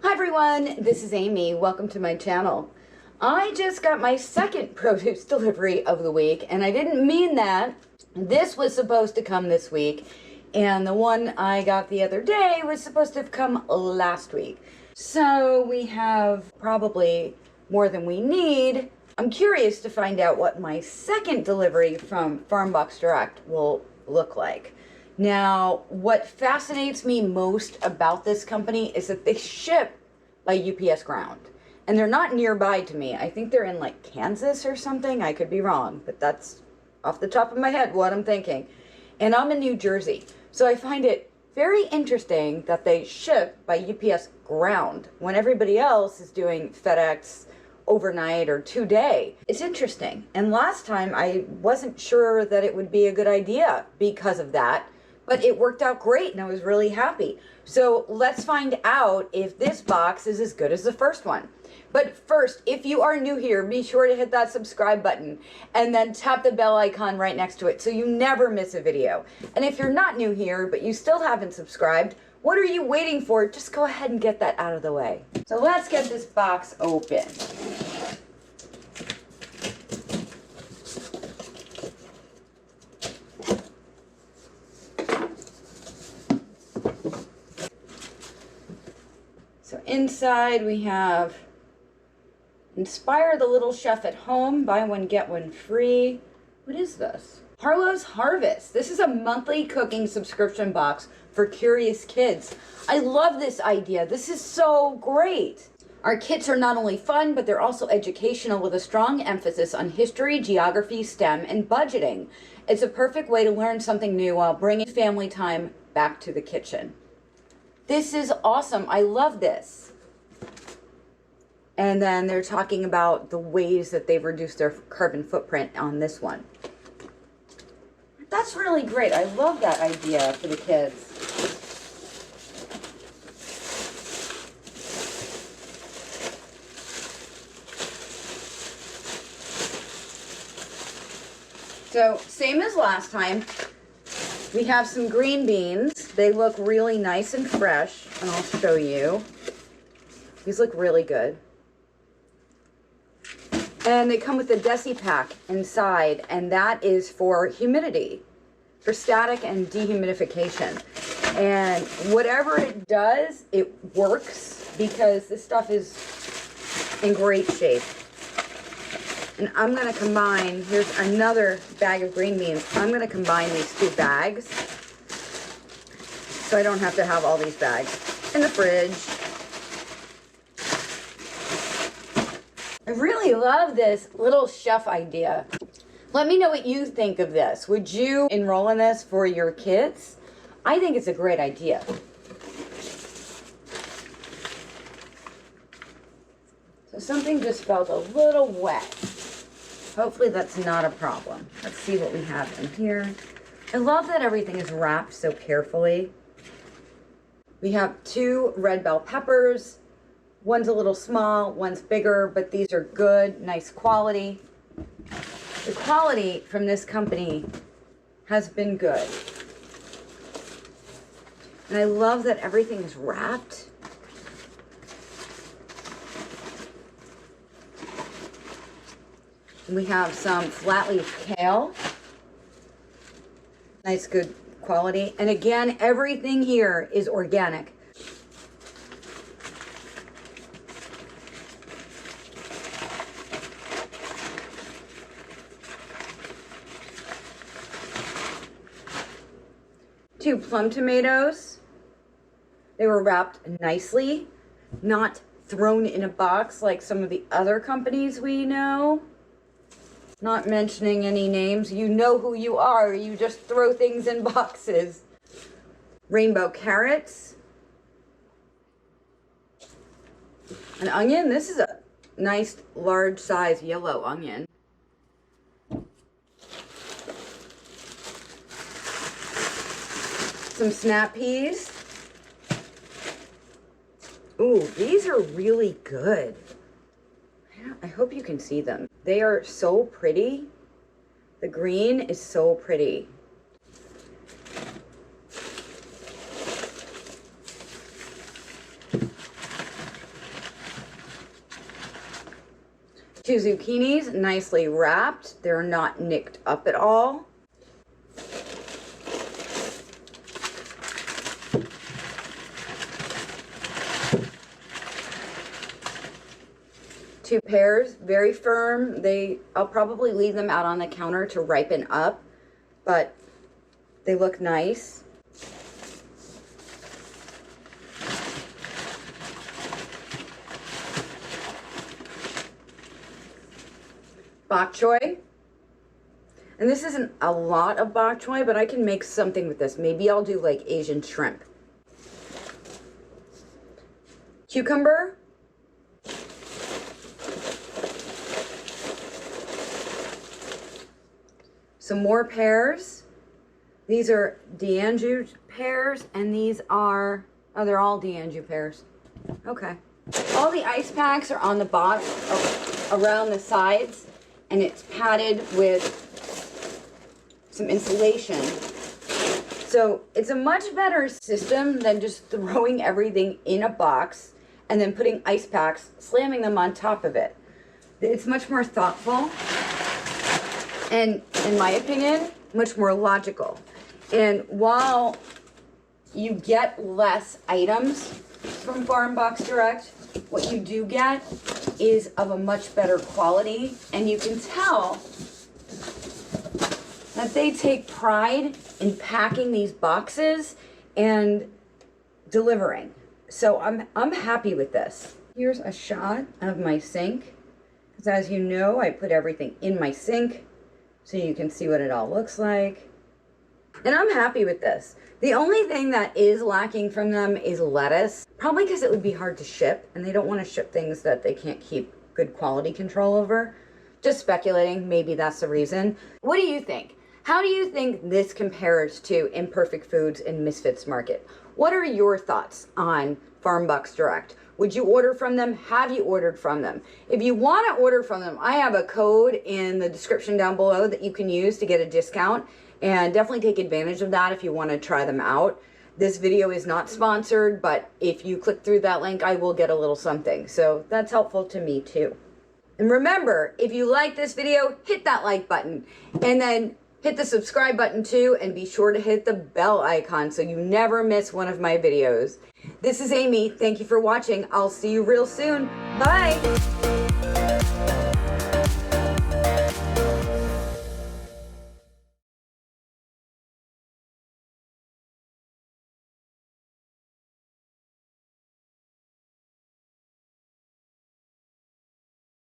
Hi everyone, this is Amy. Welcome to my channel. I just got my second produce delivery of the week, and I didn't mean that. This was supposed to come this week, and the one I got the other day was supposed to have come last week. So we have probably more than we need. I'm curious to find out what my second delivery from Farmbox Direct will look like. Now, what fascinates me most about this company is that they ship by UPS ground. And they're not nearby to me. I think they're in like Kansas or something. I could be wrong, but that's off the top of my head what I'm thinking. And I'm in New Jersey. So I find it very interesting that they ship by UPS ground when everybody else is doing FedEx overnight or 2-day. It's interesting. And last time I wasn't sure that it would be a good idea because of that. But it worked out great and I was really happy. So let's find out if this box is as good as the first one. But first, if you are new here, be sure to hit that subscribe button and then tap the bell icon right next to it so you never miss a video. And if you're not new here, but you still haven't subscribed, what are you waiting for? Just go ahead and get that out of the way. So let's get this box open. So inside we have Inspire the Little Chef at Home, buy one, get one free. What is this? Harlow's Harvest. This is a monthly cooking subscription box for curious kids. I love this idea. This is so great. Our kits are not only fun, but they're also educational with a strong emphasis on history, geography, STEM, and budgeting. It's a perfect way to learn something new while bringing family time back to the kitchen. This is awesome. I love this. And then they're talking about the ways that they've reduced their carbon footprint on this one. That's really great. I love that idea for the kids. So, same as last time. We have some green beans. They look really nice and fresh, and I'll show you. These look really good. And they come with a Desi pack inside, and that is for humidity, for static and dehumidification. And whatever it does, it works because this stuff is in great shape. And I'm going to combine, here's another bag of green beans. I'm going to combine these two bags so I don't have to have all these bags in the fridge. I really love this little chef idea. Let me know what you think of this. Would you enroll in this for your kids? I think it's a great idea. So something just felt a little wet. Hopefully that's not a problem. Let's see what we have in here. I love that everything is wrapped so carefully. We have 2 red bell peppers. One's a little small, one's bigger, but these are good, nice quality. The quality from this company has been good. And I love that everything is wrapped. We have some flat leaf kale. Nice, good quality. And again, everything here is organic. Two plum tomatoes. They were wrapped nicely, not thrown in a box like some of the other companies we know. Not mentioning any names. You know who you are. You just throw things in boxes. Rainbow carrots. An onion. This is a nice large size yellow onion. Some snap peas. Ooh, these are really good. I hope you can see them. They are so pretty. The green is so pretty. 2 zucchinis, nicely wrapped. They're not nicked up at all. Two pears, very firm. I'll probably leave them out on the counter to ripen up, but they look nice. Bok choy. And this isn't a lot of bok choy, but I can make something with this. Maybe I'll do like Asian shrimp. Cucumber. Some more pears. These are D'Anjou pears, and these are, oh, they're all D'Anjou pears. Okay. All the ice packs are on the bottom, around the sides, and it's padded with some insulation. So it's a much better system than just throwing everything in a box and then putting ice packs, slamming them on top of it. It's much more thoughtful and, in my opinion, much more logical. And while you get less items from Farmbox Direct, what you do get is of a much better quality, and you can tell that they take pride in packing these boxes and delivering. So I'm happy with this. Here's a shot of my sink, because as you know, I put everything in my sink so you can see what it all looks like. And I'm happy with this. The only thing that is lacking from them is lettuce, probably because it would be hard to ship, and they don't want to ship things that they can't keep good quality control over. Just speculating, maybe that's the reason. What do you think? How do you think this compares to Imperfect Foods and Misfits Market? What are your thoughts on Farmbox Direct? Would you order from them? Have you ordered from them? If you want to order from them, I have a code in the description down below that you can use to get a discount, and definitely take advantage of that if you want to try them out. This video is not sponsored, but if you click through that link, I will get a little something. So that's helpful to me too. And remember, if you like this video, hit that like button, and then hit the subscribe button too, and be sure to hit the bell icon so you never miss one of my videos. This is Amy. Thank you for watching. I'll see you real soon. Bye.